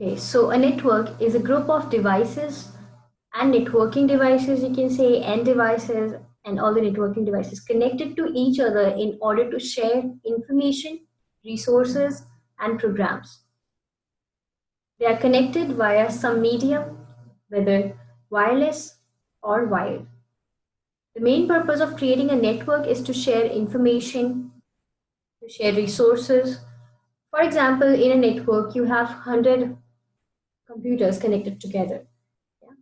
Okay, so a network is a group of devices and networking devices, you can say, and devices and all the networking devices connected to each other in order to share information, resources, and programs. They are connected via some medium, whether wireless or wired. The main purpose of creating a network is to share information, to share resources. For example, in a network, you have 100 computers connected together. Yeah.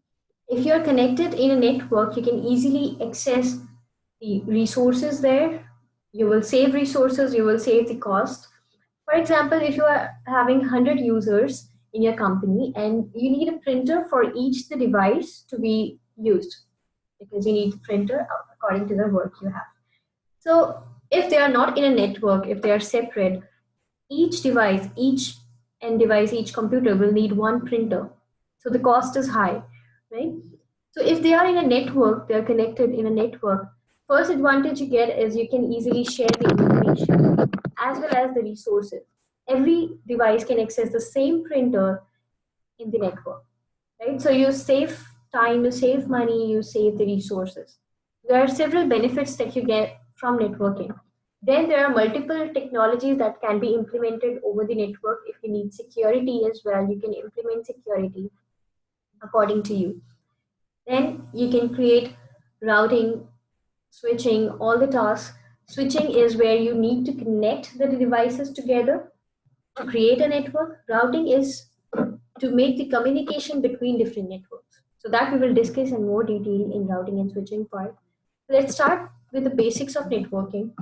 If you're connected in a network, you can easily access the resources there. You will save resources, you will save the cost. For example, if you are having 100 users in your company and you need a printer for each the device to be used because you need the printer according to the work you have. So if they are not in a network, if they are separate, each device, each end device, each computer will need one printer. So the cost is high, right? So if they are in a network, they are connected in a network. First advantage you get is you can easily share the information as well as the resources. Every device can access the same printer in the network, right? So you save time, you save money, you save the resources. There are several benefits that you get from networking. Then there are multiple technologies that can be implemented over the network. If you need security as well, you can implement security according to you. Then you can create routing, switching, all the tasks. Switching is where you need to connect the devices together to create a network. Routing is to make the communication between different networks. So that we will discuss in more detail in routing and switching part. Let's start with the basics of networking.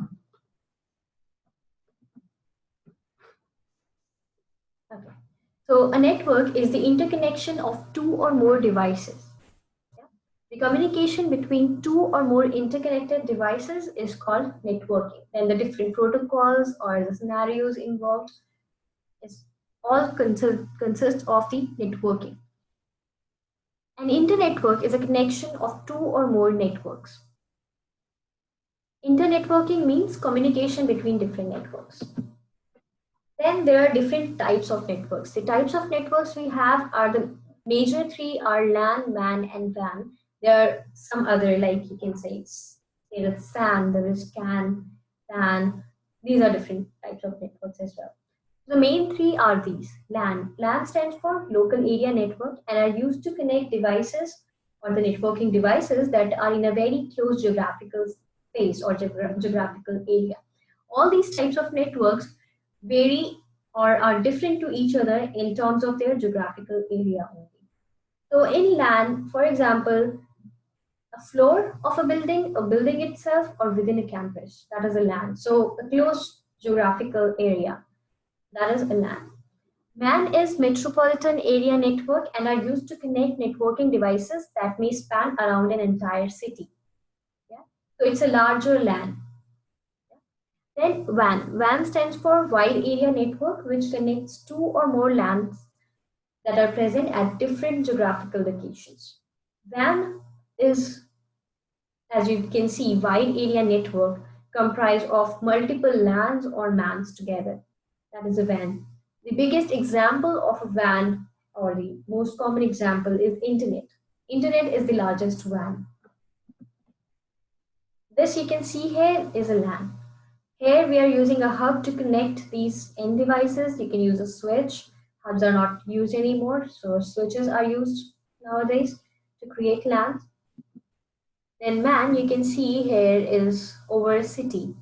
Okay. So a network is the interconnection of two or more devices. Yeah. The communication between two or more interconnected devices is called networking. And the different protocols or the scenarios involved is all consist of the networking. An internetwork is a connection of two or more networks. Internetworking means communication between different networks. Then there are different types of networks. The types of networks we have are the major three are LAN, MAN, and WAN. There are some other, like you can say, there is SAN, there is CAN, PAN. These are different types of networks as well. The main three are these. LAN. LAN stands for local area network and are used to connect devices or the networking devices that are in a very close geographical space or geographical area. All these types of networks vary or are different to each other in terms of their geographical area only. So in LAN, for example, a floor of a building itself, or within a campus, that is a LAN. So a closed geographical area, that is a LAN. MAN is Metropolitan Area Network and are used to connect networking devices that may span around an entire city. Yeah? So it's a larger LAN. Then WAN. WAN stands for Wide Area Network, which connects two or more LANs that are present at different geographical locations. WAN is, as you can see, Wide Area Network comprised of multiple LANs or MANs together. That is a WAN. The biggest example of a WAN, or the most common example, is Internet. Internet is the largest WAN. This you can see here is a LAN. Here we are using a hub to connect these end devices. You can use a switch. Hubs are not used anymore, so switches are used nowadays to create LANs. Then MAN, you can see here is over a city.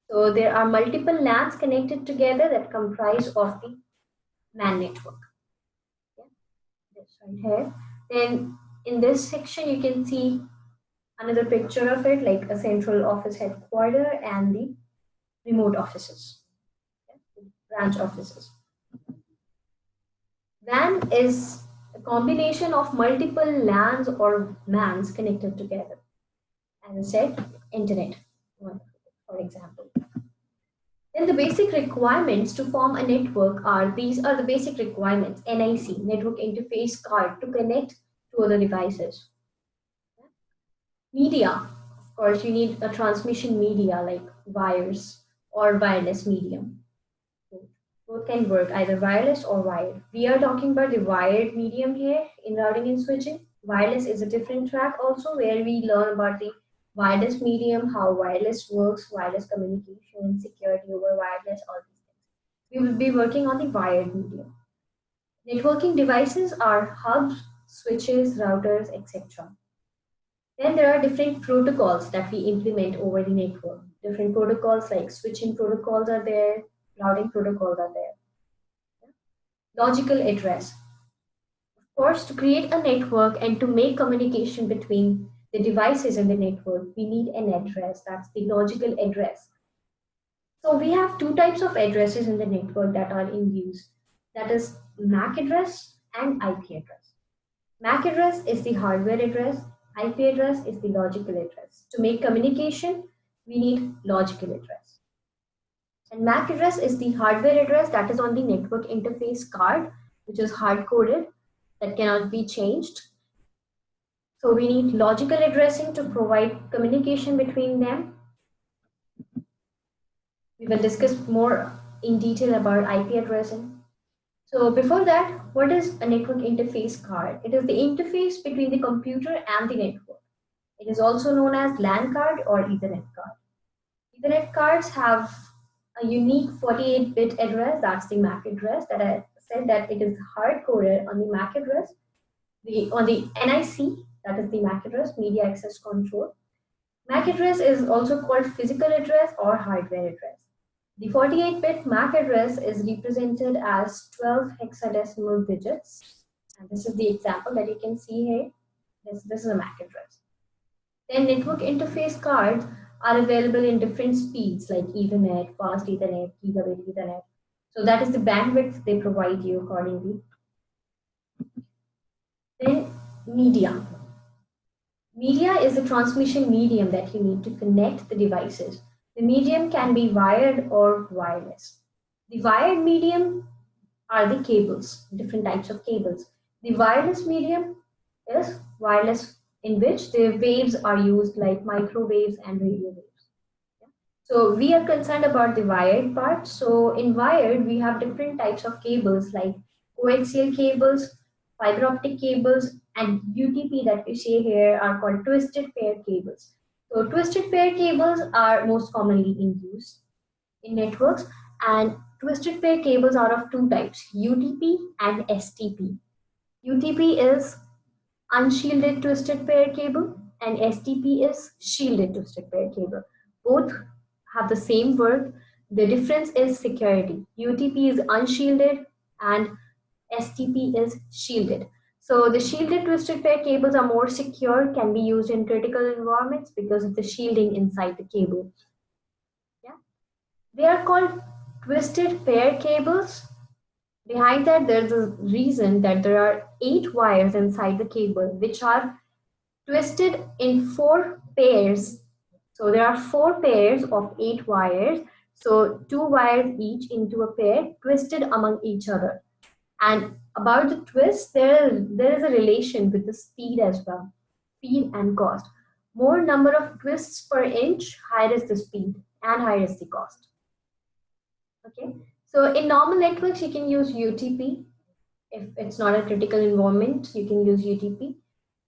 So there are multiple LANs connected together that comprise of the MAN network. Yeah, this right here. Then in this section, you can see another picture of it, like a central office headquarter and the remote offices, branch offices. WAN is a combination of multiple LANs or MANs connected together. As I said, internet, for example. Then the basic requirements to form a network are, these are the basic requirements: NIC, network interface card, to connect to other devices. Media, of course, you need a transmission media like wires or wireless medium. Both can work, either wireless or wired. We are talking about the wired medium here in routing and switching. Wireless is a different track also, where we learn about the wireless medium, how wireless works, wireless communication, security over wireless, all these things. We will be working on the wired medium. Networking devices are hubs, switches, routers, etc. Then there are different protocols that we implement over the network. Different protocols like switching protocols are there, routing protocols are there. Logical address. Of course, to create a network and to make communication between the devices in the network, we need an address. That's the logical address. So we have two types of addresses in the network that are in use. That is MAC address and IP address. MAC address is the hardware address. IP address is the logical address. To make communication, we need logical address. And MAC address is the hardware address that is on the network interface card, which is hard-coded, that cannot be changed. So we need logical addressing to provide communication between them. We will discuss more in detail about IP addressing. So before that, what is a network interface card? It is the interface between the computer and the network. It is also known as LAN card or Ethernet card. Ethernet cards have a unique 48-bit address, that's the MAC address that I said that it is hard-coded on the MAC address. On the NIC, that is the MAC address, media access control. MAC address is also called physical address or hardware address. The 48-bit MAC address is represented as 12 hexadecimal digits. And this is the example that you can see here. This is a MAC address. Then network interface cards are available in different speeds like Ethernet, fast Ethernet, gigabit Ethernet. So that is the bandwidth they provide you accordingly. Then media. Media is a transmission medium that you need to connect the devices. The medium can be wired or wireless. The wired medium are the cables, different types of cables. The wireless medium is wireless, in which the waves are used like microwaves and radio waves. So we are concerned about the wired part. So in wired, we have different types of cables like coaxial cables, fiber optic cables, and UTP that we see here are called twisted pair cables. So twisted pair cables are most commonly in use in networks, and twisted pair cables are of two types, UTP and STP. UTP is unshielded twisted pair cable and STP is shielded twisted pair cable. Both have the same word. The difference is security. UTP is unshielded and STP is shielded. So the shielded twisted pair cables are more secure, can be used in critical environments because of the shielding inside the cable. Yeah, they are called twisted pair cables. Behind that, there's a reason that there are 8 wires inside the cable, which are twisted in 4 pairs. So there are 4 pairs of 8 wires. So 2 wires each into a pair, twisted among each other. And about the twist, there is a relation with the speed as well, speed and cost. More number of twists per inch, higher is the speed and higher is the cost. Okay, so in normal networks, you can use UTP. If it's not a critical environment, you can use UTP.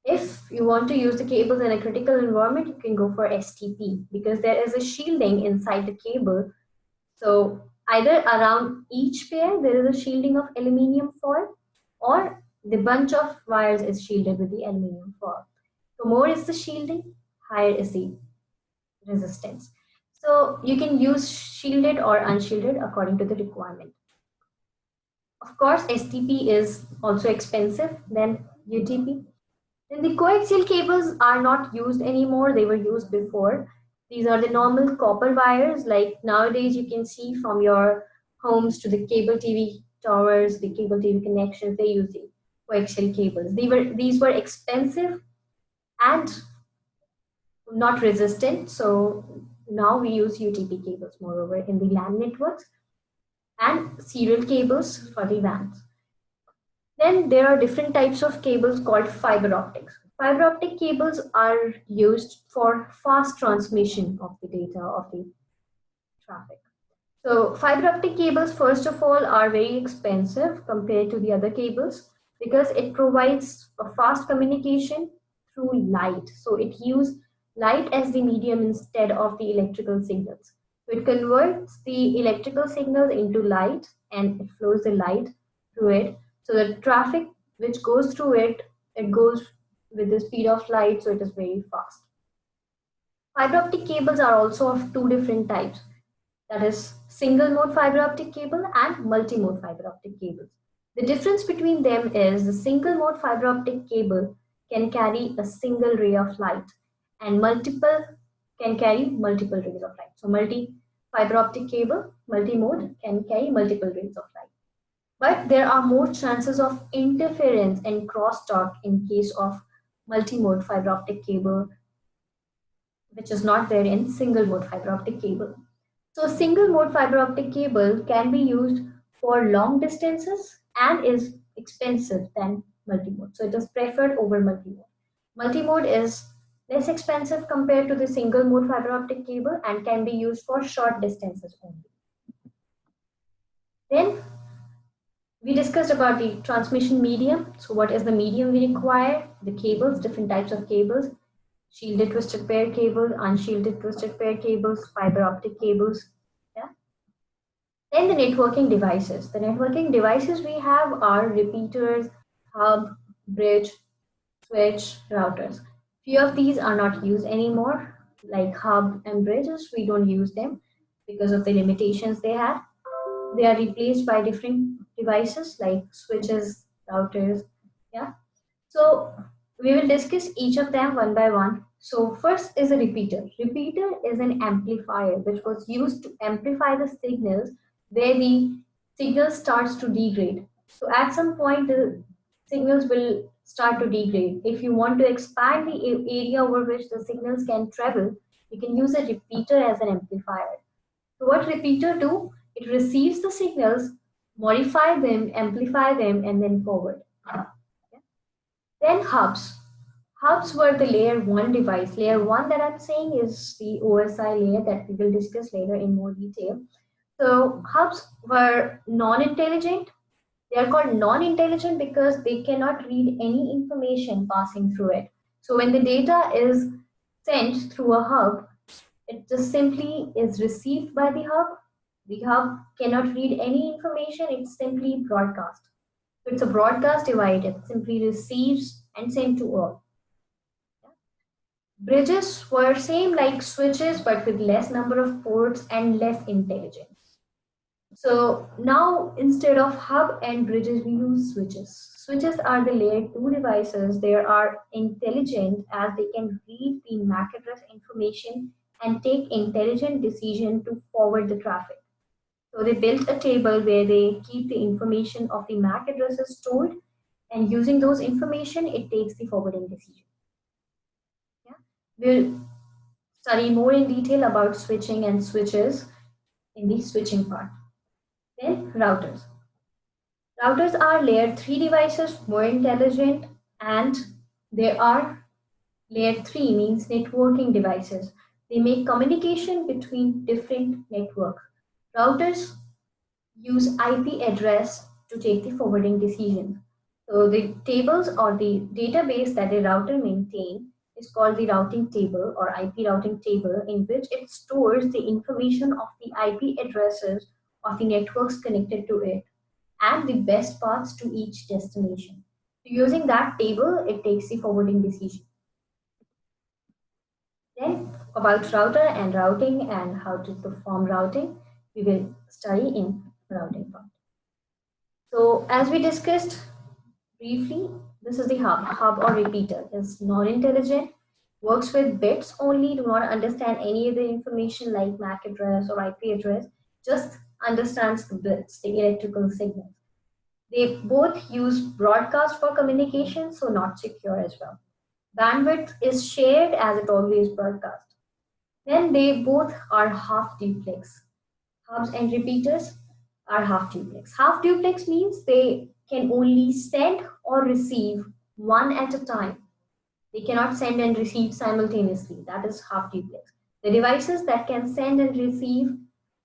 If you want to use the cables in a critical environment, you can go for STP because there is a shielding inside the cable. So either around each pair, there is a shielding of aluminum foil, or the bunch of wires is shielded with the aluminum foil. So more is the shielding, higher is the resistance. So you can use shielded or unshielded according to the requirement. Of course, STP is also expensive than UTP. Then the coaxial cables are not used anymore. They were used before. These are the normal copper wires. Like nowadays, you can see from your homes to the cable TV towers, the cable TV connections, they use the coaxial cables. These were expensive and not resistant. So now we use UTP cables moreover in the LAN networks and serial cables for the WANs. Then there are different types of cables called fiber optics. Fiber optic cables are used for fast transmission of the data of the traffic. So fiber optic cables, first of all, are very expensive compared to the other cables because it provides a fast communication through light. So it uses light as the medium instead of the electrical signals. So it converts the electrical signals into light and it flows the light through it. So the traffic which goes through it, it goes with the speed of light, so it is very fast. Fiber optic cables are also of two different types, that is single mode fiber optic cable and multi-mode fiber optic cables. The difference between them is the single mode fiber optic cable can carry a single ray of light and multiple can carry multiple rays of light. So multi fiber optic cable, multi-mode can carry multiple rays of light. But there are more chances of interference and crosstalk in case of multi-mode fiber optic cable, which is not there in single mode fiber optic cable. So single mode fiber optic cable can be used for long distances and is expensive than multimode. So it is preferred over multimode. Multimode is less expensive compared to the single mode fiber optic cable and can be used for short distances only. Then we discussed about the transmission medium. So what is the medium we require? The cables, different types of cables, shielded twisted pair cables, unshielded twisted pair cables, fiber optic cables. Yeah. Then the networking devices. The networking devices we have are repeaters, hub, bridge, switch, routers. Few of these are not used anymore, like hub and bridges. We don't use them because of the limitations they had. They are replaced by different devices like switches, routers. Yeah. So we will discuss each of them one by one. So first is a repeater. Repeater is an amplifier which was used to amplify the signals where the signal starts to degrade. So at some point the signals will start to degrade. If you want to expand the area over which the signals can travel, you can use a repeater as an amplifier. So what repeater do? It receives the signals, modify them, amplify them, and then forward. Then hubs. Hubs were the layer 1 device. Layer 1 that I'm saying is the OSI layer that we will discuss later in more detail. So hubs were non-intelligent. They are called non-intelligent because they cannot read any information passing through it. So when the data is sent through a hub, it just simply is received by the hub. The hub cannot read any information, it's simply broadcast. So it's a broadcast device, it simply receives and sent to all. Bridges were same like switches but with less number of ports and less intelligence. So now instead of hub and bridges, we use switches. Switches are the layer 2 devices. They are intelligent as they can read the MAC address information and take intelligent decision to forward the traffic. So they built a table where they keep the information of the MAC addresses stored, and using those information, it takes the forwarding decision. Yeah. We'll study more in detail about switching and switches in the switching part. Then routers. Routers are layer 3 devices, more intelligent, and they are layer 3 means networking devices. They make communication between different networks. Routers use IP address to take the forwarding decision. So the tables or the database that a router maintains is called the routing table or IP routing table, in which it stores the information of the IP addresses of the networks connected to it and the best paths to each destination. So using that table, it takes the forwarding decision. Then about router and routing and how to perform routing, we will study in routing part. So as we discussed briefly, this is the hub or repeater. It's non-intelligent, works with bits only, do not understand any other information like MAC address or IP address, just understands the bits, the electrical signals. They both use broadcast for communication, so not secure as well. Bandwidth is shared as it always broadcasts. Then they both are half duplex. Hubs and repeaters are half duplex. Half duplex means they can only send or receive one at a time. They cannot send and receive simultaneously. That is half duplex. The devices that can send and receive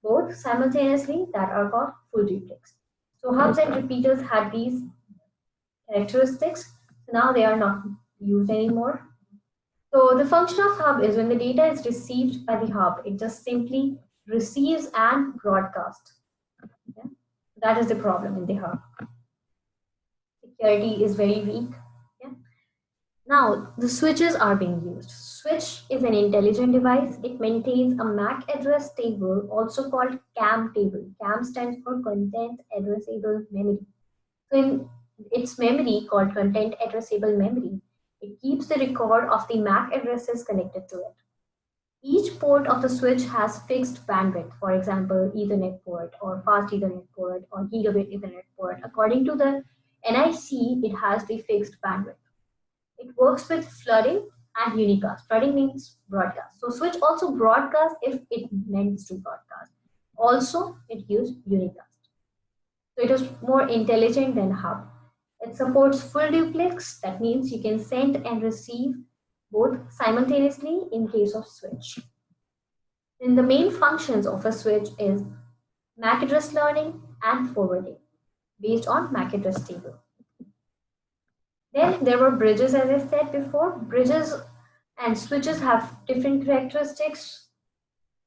both simultaneously that are called full duplex. So hubs and repeaters had these characteristics. So now they are not used anymore. So the function of hub is when the data is received by the hub, it just simply receives and broadcasts. Yeah? That is the problem in the hub. Security is very weak. Yeah? Now the switches are being used. Switch is an intelligent device. It maintains a MAC address table, also called CAM table. CAM stands for Content Addressable Memory. So in its memory, called Content Addressable Memory, it keeps the record of the MAC addresses connected to it. Each port of the switch has fixed bandwidth, for example, Ethernet port or fast Ethernet port or gigabit Ethernet port. According to the NIC, it has the fixed bandwidth. It works with flooding and unicast. Flooding means broadcast. So switch also broadcasts if it meant to broadcast. Also, it used unicast. So it is more intelligent than hub. It supports full duplex. That means you can send and receive both simultaneously in case of switch. Then the main functions of a switch is MAC address learning and forwarding based on MAC address table. Then there were bridges, as I said before. Bridges and switches have different characteristics,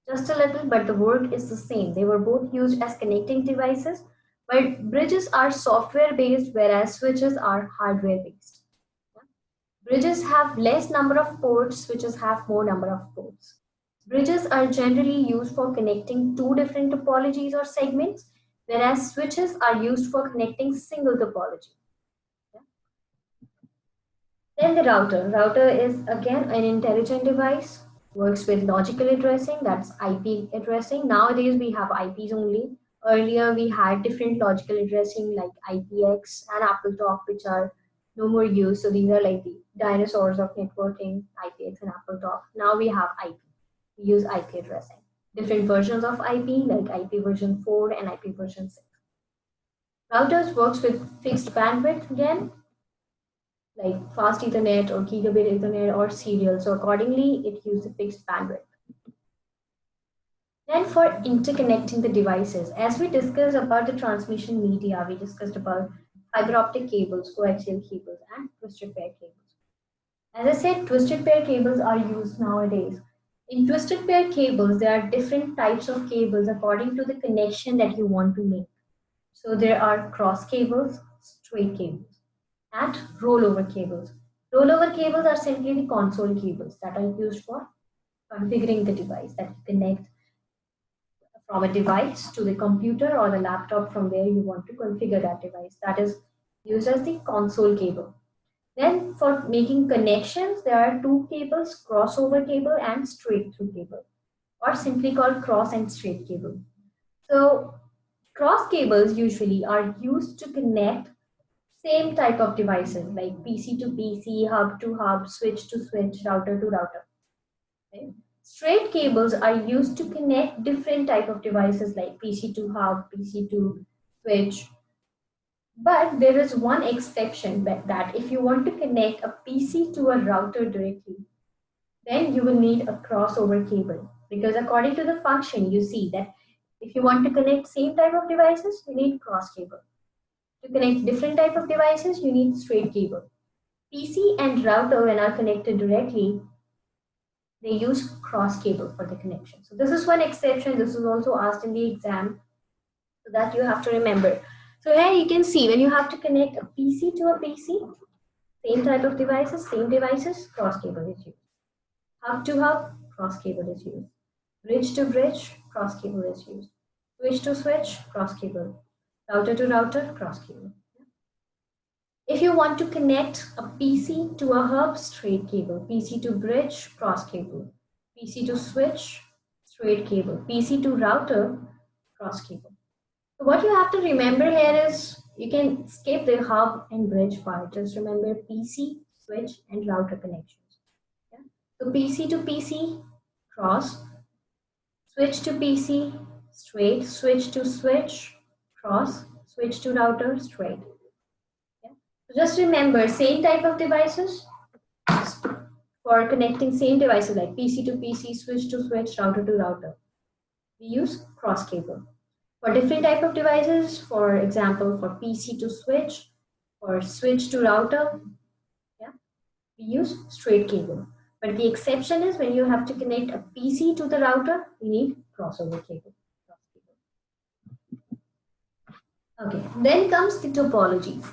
just a little, but the work is the same. They were both used as connecting devices, but bridges are software based, whereas switches are hardware based. Bridges have less number of ports, switches have more number of ports. Bridges are generally used for connecting two different topologies or segments, whereas switches are used for connecting single topology. Then the router. Router is again an intelligent device, works with logical addressing, that's IP addressing. Nowadays we have IPs only. Earlier we had different logical addressing like IPX and AppleTalk, which are no more used. So these are like the dinosaurs of networking, IPX and AppleTalk. Now we have IP. We use IP addressing. Different versions of IP like IP version 4 and IP version 6. Routers works with fixed bandwidth again, like fast Ethernet or gigabit Ethernet or serial. So accordingly, it uses fixed bandwidth. Then for interconnecting the devices, as we discussed about the transmission media, we discussed about fiber optic cables, coaxial cables, and twisted pair cables. As I said, twisted pair cables are used nowadays. In twisted pair cables, there are different types of cables according to the connection that you want to make. So there are cross cables, straight cables, and rollover cables. Rollover cables are simply the console cables that are used for configuring the device, that you connect from a device to the computer or the laptop from where you want to configure that device. That is used as the console cable. Then for making connections, there are two cables, crossover cable and straight through cable, or simply called cross and straight cable. So cross cables usually are used to connect same type of devices like PC to PC, hub to hub, switch to switch, router to router. Okay? Straight cables are used to connect different type of devices like PC to hub, PC to switch. But there is one exception that if you want to connect a PC to a router directly, then you will need a crossover cable, because according to the function, you see that if you want to connect same type of devices, you need cross cable. To connect different type of devices, you need straight cable. PC and router, when are connected directly, they use cross cable for the connection. So this is one exception. This is also asked in the exam, so that you have to remember. So here you can see when you have to connect a PC to a PC, same type of devices, cross cable is used. Hub to hub, cross cable is used. Bridge to bridge, cross cable is used. Switch to switch, cross cable. Router to router, cross cable. If you want to connect a PC to a hub, straight cable. PC to bridge, cross cable. PC to switch, straight cable. PC to router, cross cable. So what you have to remember here is you can skip the hub and bridge part. Just remember PC, switch, and router connections. Yeah? So PC to PC, cross. Switch to PC, straight. Switch to switch, cross. Switch to router, straight. So just remember, same type of devices for connecting same devices like PC to PC, switch to switch, router to router. we use cross cable. For different type of devices, for example, for PC to switch or switch to router, yeah, we use straight cable. But the exception is when you have to connect a PC to the router, we need crossover cable. Okay, then comes the topology.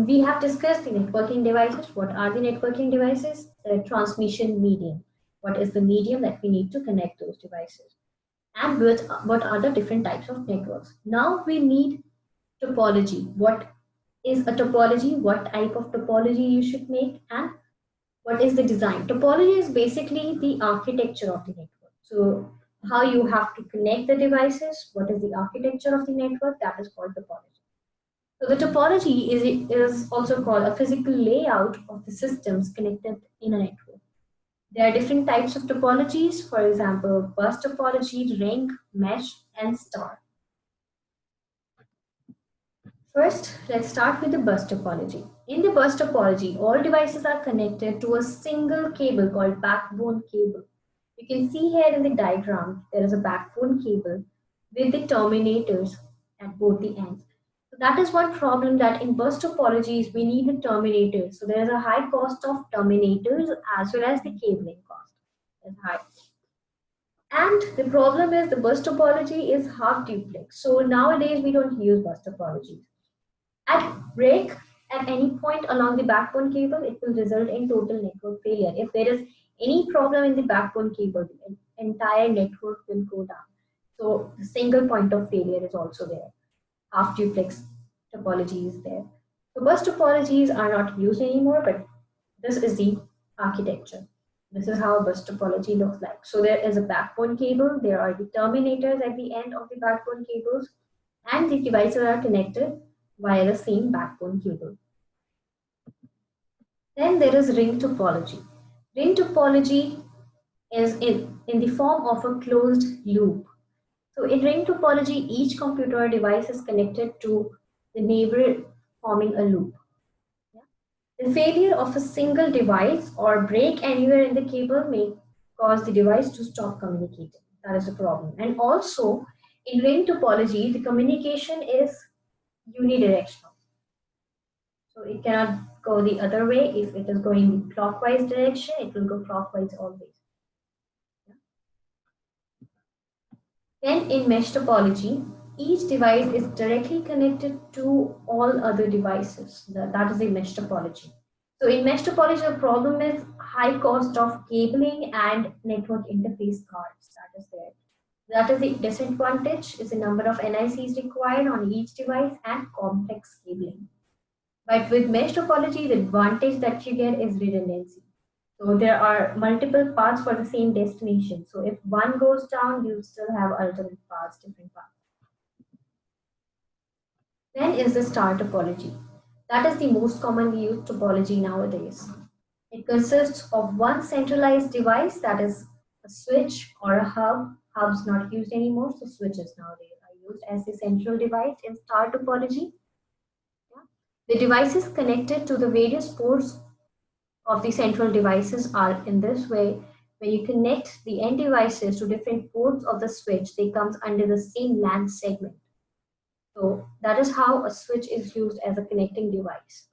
We have discussed the networking devices. What are the networking devices? The transmission medium. What is the medium that we need to connect those devices? And what are the different types of networks? Now we need topology. What is a topology? What type of topology you should make? And what is the design? Topology is basically the architecture of the network. So how you have to connect the devices, what is the architecture of the network, that is called topology. So the topology is also called a physical layout of the systems connected in a network. There are different types of topologies, for example, bus topology, ring, mesh, and star. First, let's start with the bus topology. In the bus topology, all devices are connected to a single cable called backbone cable. You can see here in the diagram, there is a backbone cable with the terminators at both the ends. So that is one problem, that in bus topologies, we need the terminators. So there is a high cost of terminators as well as the cabling cost is high. And the problem is the bus topology is half duplex. So nowadays we don't use bus topologies. At break at any point along the backbone cable, it will result in total network failure. If there is any problem in the backbone cable, the entire network will go down. So the single point of failure is also there. Half duplex topology is there. So bus topologies are not used anymore, but this is the architecture. This is how a bus topology looks like. So there is a backbone cable, there are the terminators at the end of the backbone cables, and the devices are connected via the same backbone cable. Then there is ring topology. Ring topology is in the form of a closed loop. So in ring topology, each computer or device is connected to the neighbor, forming a loop. The failure of a single device or break anywhere in the cable may cause the device to stop communicating. That is the problem. And also, in ring topology, the communication is unidirectional. So it cannot go the other way. If it is going clockwise direction, it will go clockwise always. Then in mesh topology, each device is directly connected to all other devices. That is the mesh topology. So in mesh topology, the problem is high cost of cabling and network interface cards. That is there. That is the disadvantage, is the number of NICs required on each device and complex cabling. But with mesh topology, the advantage that you get is redundancy. So there are multiple paths for the same destination. So if one goes down, you still have alternate paths, different paths. Then is the star topology. That is the most commonly used topology nowadays. It consists of one centralized device, that is a switch or a hub. Hubs not used anymore, so switches nowadays are used as the central device in star topology. The devices connected to the various ports of the central devices are in this way. When you connect the end devices to different ports of the switch, they comes under the same LAN segment. So that is how a switch is used as a connecting device.